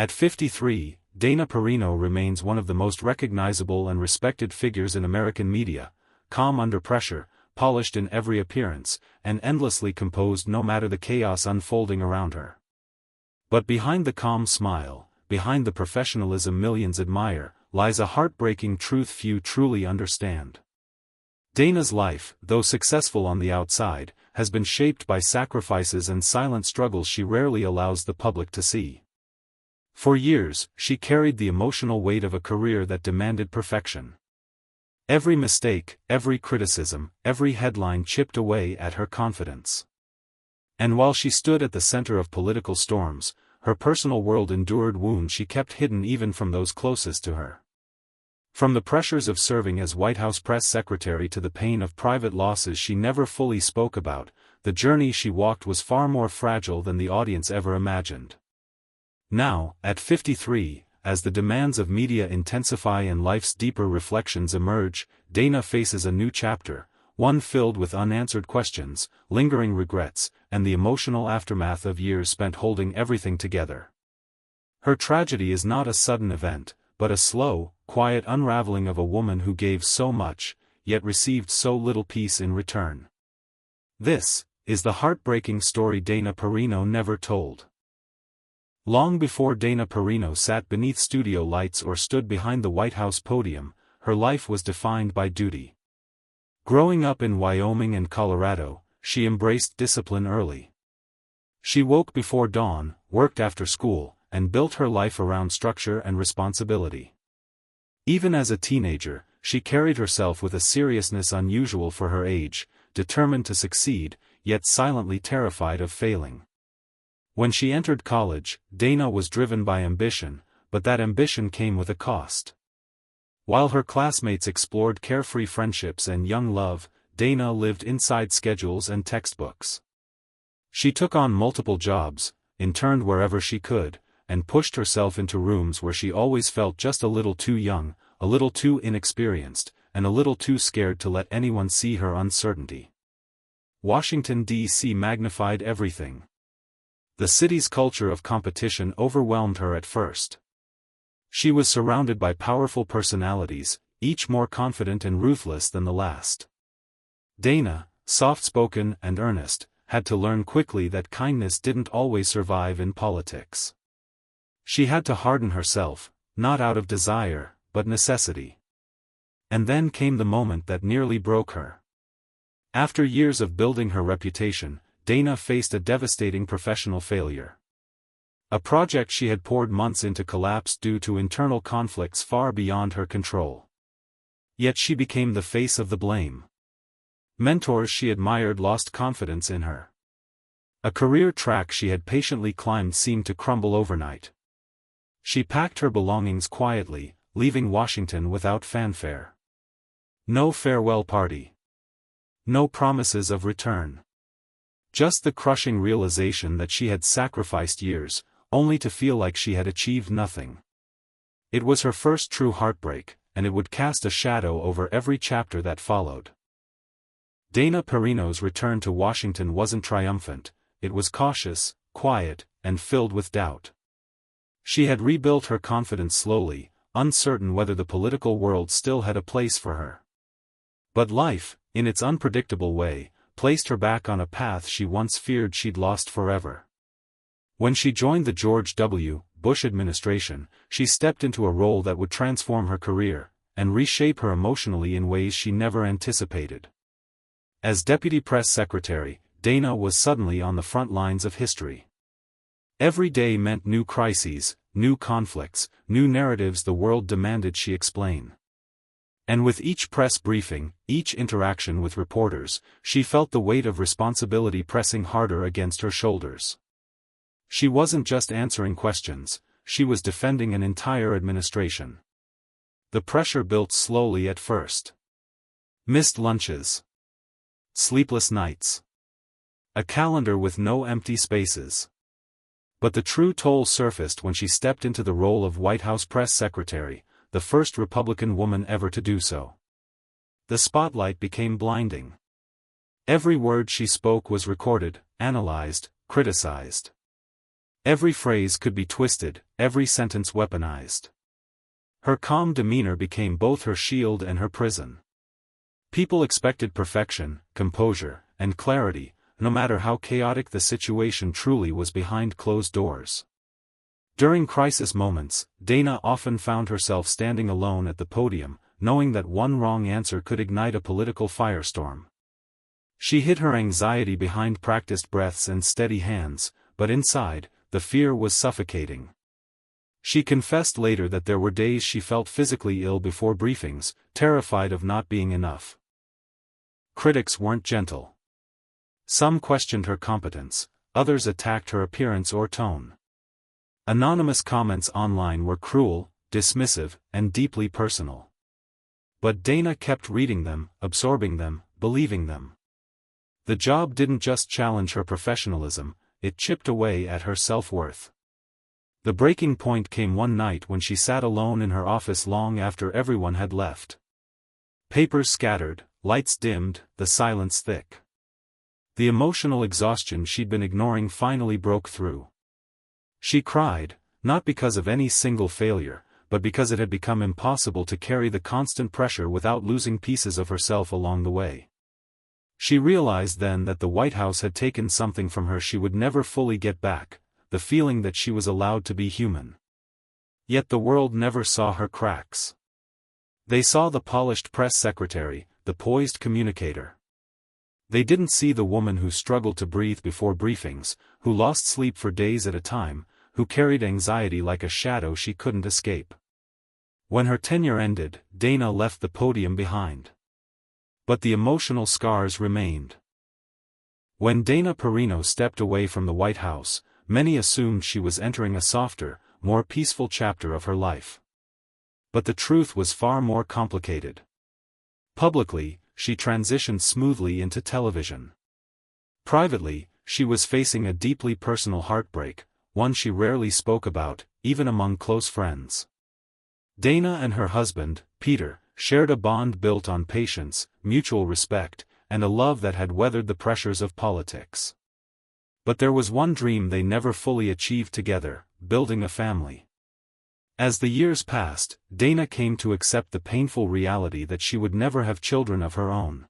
At 53, Dana Perino remains one of the most recognizable and respected figures in American media, calm under pressure, polished in every appearance, and endlessly composed no matter the chaos unfolding around her. But behind the calm smile, behind the professionalism millions admire, lies a heartbreaking truth few truly understand. Dana's life, though successful on the outside, has been shaped by sacrifices and silent struggles she rarely allows the public to see. For years, she carried the emotional weight of a career that demanded perfection. Every mistake, every criticism, every headline chipped away at her confidence. And while she stood at the center of political storms, her personal world endured wounds she kept hidden even from those closest to her. From the pressures of serving as White House press secretary to the pain of private losses she never fully spoke about, the journey she walked was far more fragile than the audience ever imagined. Now, at 53, as the demands of media intensify and life's deeper reflections emerge, Dana faces a new chapter, one filled with unanswered questions, lingering regrets, and the emotional aftermath of years spent holding everything together. Her tragedy is not a sudden event, but a slow, quiet unraveling of a woman who gave so much, yet received so little peace in return. This is the heartbreaking story Dana Perino never told. Long before Dana Perino sat beneath studio lights or stood behind the White House podium, her life was defined by duty. Growing up in Wyoming and Colorado, she embraced discipline early. She woke before dawn, worked after school, and built her life around structure and responsibility. Even as a teenager, she carried herself with a seriousness unusual for her age, determined to succeed, yet silently terrified of failing. When she entered college, Dana was driven by ambition, but that ambition came with a cost. While her classmates explored carefree friendships and young love, Dana lived inside schedules and textbooks. She took on multiple jobs, interned wherever she could, and pushed herself into rooms where she always felt just a little too young, a little too inexperienced, and a little too scared to let anyone see her uncertainty. Washington, D.C. magnified everything. The city's culture of competition overwhelmed her at first. She was surrounded by powerful personalities, each more confident and ruthless than the last. Dana, soft-spoken and earnest, had to learn quickly that kindness didn't always survive in politics. She had to harden herself, not out of desire, but necessity. And then came the moment that nearly broke her. After years of building her reputation, Dana faced a devastating professional failure. A project she had poured months into collapsed due to internal conflicts far beyond her control. Yet she became the face of the blame. Mentors she admired lost confidence in her. A career track she had patiently climbed seemed to crumble overnight. She packed her belongings quietly, leaving Washington without fanfare. No farewell party. No promises of return. Just the crushing realization that she had sacrificed years, only to feel like she had achieved nothing. It was her first true heartbreak, and it would cast a shadow over every chapter that followed. Dana Perino's return to Washington wasn't triumphant, it was cautious, quiet, and filled with doubt. She had rebuilt her confidence slowly, uncertain whether the political world still had a place for her. But life, in its unpredictable way, placed her back on a path she once feared she'd lost forever. When she joined the George W. Bush administration, she stepped into a role that would transform her career, and reshape her emotionally in ways she never anticipated. As Deputy Press Secretary, Dana was suddenly on the front lines of history. Every day meant new crises, new conflicts, new narratives the world demanded she explain. And with each press briefing, each interaction with reporters, she felt the weight of responsibility pressing harder against her shoulders. She wasn't just answering questions, she was defending an entire administration. The pressure built slowly at first. Missed lunches. Sleepless nights. A calendar with no empty spaces. But the true toll surfaced when she stepped into the role of White House press secretary, the first Republican woman ever to do so. The spotlight became blinding. Every word she spoke was recorded, analyzed, criticized. Every phrase could be twisted, every sentence weaponized. Her calm demeanor became both her shield and her prison. People expected perfection, composure, and clarity, no matter how chaotic the situation truly was behind closed doors. During crisis moments, Dana often found herself standing alone at the podium, knowing that one wrong answer could ignite a political firestorm. She hid her anxiety behind practiced breaths and steady hands, but inside, the fear was suffocating. She confessed later that there were days she felt physically ill before briefings, terrified of not being enough. Critics weren't gentle. Some questioned her competence, others attacked her appearance or tone. Anonymous comments online were cruel, dismissive, and deeply personal. But Dana kept reading them, absorbing them, believing them. The job didn't just challenge her professionalism, it chipped away at her self-worth. The breaking point came one night when she sat alone in her office long after everyone had left. Papers scattered, lights dimmed, the silence thick. The emotional exhaustion she'd been ignoring finally broke through. She cried, not because of any single failure, but because it had become impossible to carry the constant pressure without losing pieces of herself along the way. She realized then that the White House had taken something from her she would never fully get back, the feeling that she was allowed to be human. Yet the world never saw her cracks. They saw the polished press secretary, the poised communicator. They didn't see the woman who struggled to breathe before briefings, who lost sleep for days at a time, who carried anxiety like a shadow she couldn't escape. When her tenure ended, Dana left the podium behind. But the emotional scars remained. When Dana Perino stepped away from the White House, many assumed she was entering a softer, more peaceful chapter of her life. But the truth was far more complicated. Publicly, she transitioned smoothly into television. Privately, she was facing a deeply personal heartbreak, one she rarely spoke about, even among close friends. Dana and her husband, Peter, shared a bond built on patience, mutual respect, and a love that had weathered the pressures of politics. But there was one dream they never fully achieved together: building a family. As the years passed, Dana came to accept the painful reality that she would never have children of her own.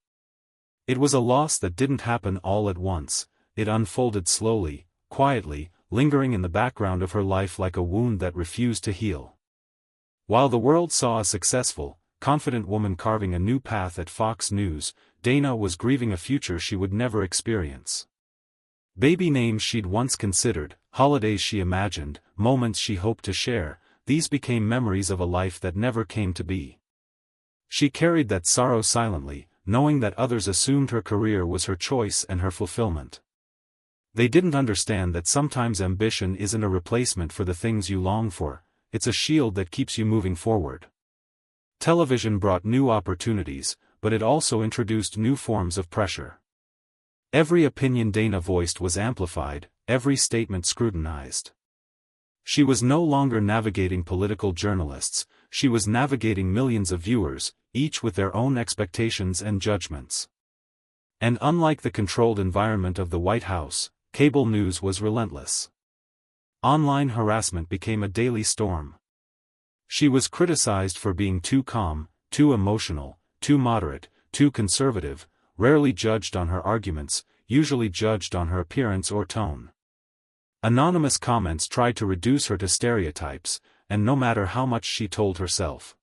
It was a loss that didn't happen all at once, it unfolded slowly, quietly, lingering in the background of her life like a wound that refused to heal. While the world saw a successful, confident woman carving a new path at Fox News, Dana was grieving a future she would never experience. Baby names she'd once considered, holidays she imagined, moments she hoped to share, these became memories of a life that never came to be. She carried that sorrow silently, knowing that others assumed her career was her choice and her fulfillment. They didn't understand that sometimes ambition isn't a replacement for the things you long for, it's a shield that keeps you moving forward. Television brought new opportunities, but it also introduced new forms of pressure. Every opinion Dana voiced was amplified, every statement scrutinized. She was no longer navigating political journalists, she was navigating millions of viewers, each with their own expectations and judgments. And unlike the controlled environment of the White House, cable news was relentless. Online harassment became a daily storm. She was criticized for being too calm, too emotional, too moderate, too conservative, rarely judged on her arguments, usually judged on her appearance or tone. Anonymous comments tried to reduce her to stereotypes, and no matter how much she told herself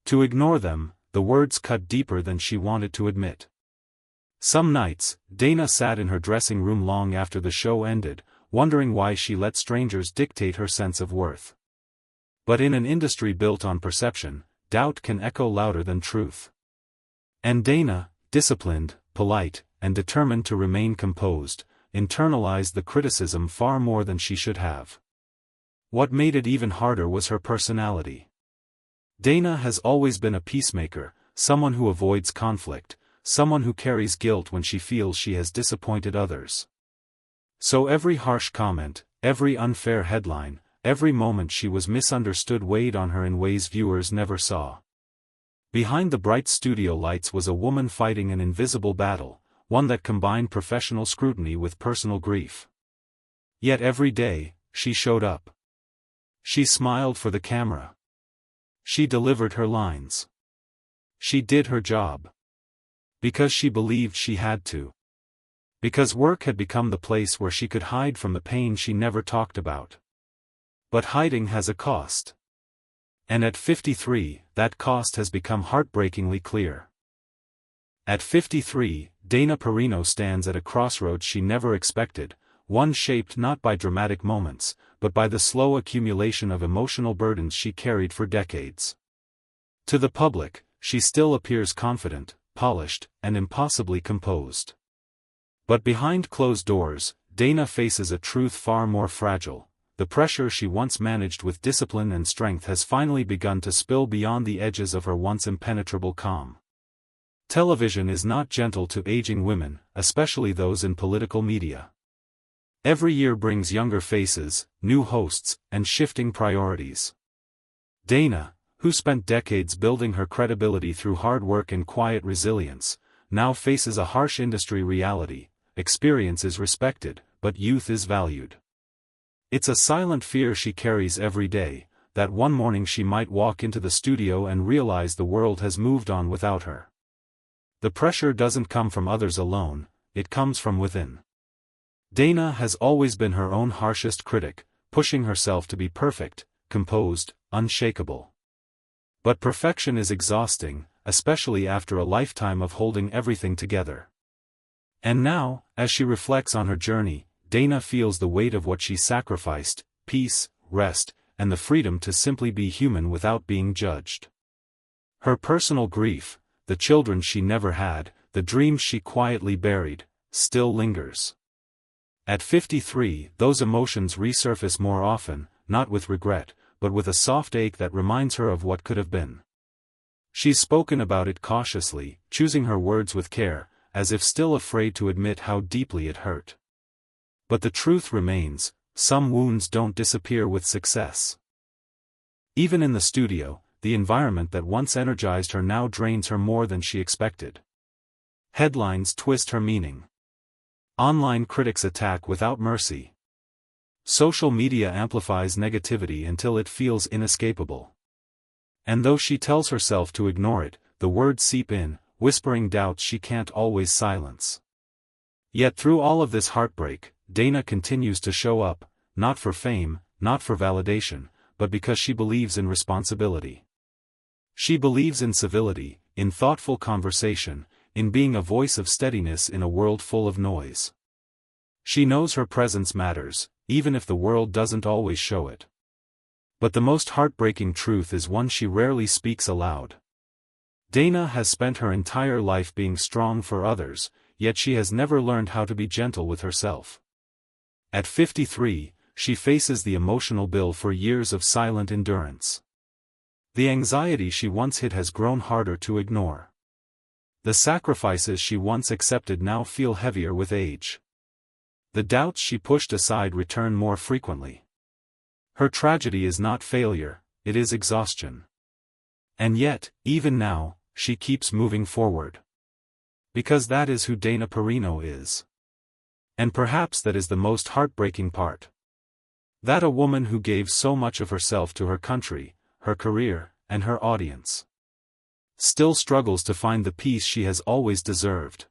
to ignore them, the words cut deeper than she wanted to admit. Some nights, Dana sat in her dressing room long after the show ended, wondering why she let strangers dictate her sense of worth. But in an industry built on perception, doubt can echo louder than truth. And Dana, disciplined, polite, and determined to remain composed, internalized the criticism far more than she should have. What made it even harder was her personality. Dana has always been a peacemaker, someone who avoids conflict, someone who carries guilt when she feels she has disappointed others. So every harsh comment, every unfair headline, every moment she was misunderstood weighed on her in ways viewers never saw. Behind the bright studio lights was a woman fighting an invisible battle, one that combined professional scrutiny with personal grief. Yet every day, she showed up. She smiled for the camera. She delivered her lines. She did her job. Because she believed she had to. Because work had become the place where she could hide from the pain she never talked about. But hiding has a cost. And at 53, that cost has become heartbreakingly clear. At 53, Dana Perino stands at a crossroads she never expected, one shaped not by dramatic moments, but by the slow accumulation of emotional burdens she carried for decades. To the public, she still appears confident, polished, and impossibly composed. But behind closed doors, Dana faces a truth far more fragile. The pressure she once managed with discipline and strength has finally begun to spill beyond the edges of her once impenetrable calm. Television is not gentle to aging women, especially those in political media. Every year brings younger faces, new hosts, and shifting priorities. Dana, who spent decades building her credibility through hard work and quiet resilience, now faces a harsh industry reality. Experience is respected, but youth is valued. It's a silent fear she carries every day, that one morning she might walk into the studio and realize the world has moved on without her. The pressure doesn't come from others alone, it comes from within. Dana has always been her own harshest critic, pushing herself to be perfect, composed, unshakable. But perfection is exhausting, especially after a lifetime of holding everything together. And now, as she reflects on her journey, Dana feels the weight of what she sacrificed: peace, rest, and the freedom to simply be human without being judged. Her personal grief, the children she never had, the dreams she quietly buried, still lingers. At 53, those emotions resurface more often, not with regret, but with a soft ache that reminds her of what could have been. She's spoken about it cautiously, choosing her words with care, as if still afraid to admit how deeply it hurt. But the truth remains, some wounds don't disappear with success. Even in the studio, the environment that once energized her now drains her more than she expected. Headlines twist her meaning. Online critics attack without mercy. Social media amplifies negativity until it feels inescapable. And though she tells herself to ignore it, the words seep in, whispering doubts she can't always silence. Yet through all of this heartbreak, Dana continues to show up, not for fame, not for validation, but because she believes in responsibility. She believes in civility, in thoughtful conversation, in being a voice of steadiness in a world full of noise. She knows her presence matters, even if the world doesn't always show it. But the most heartbreaking truth is one she rarely speaks aloud. Dana has spent her entire life being strong for others, yet she has never learned how to be gentle with herself. At 53, she faces the emotional bill for years of silent endurance. The anxiety she once hid has grown harder to ignore. The sacrifices she once accepted now feel heavier with age. The doubts she pushed aside return more frequently. Her tragedy is not failure, it is exhaustion. And yet, even now, she keeps moving forward. Because that is who Dana Perino is. And perhaps that is the most heartbreaking part. That a woman who gave so much of herself to her country, her career, and her audience, still struggles to find the peace she has always deserved.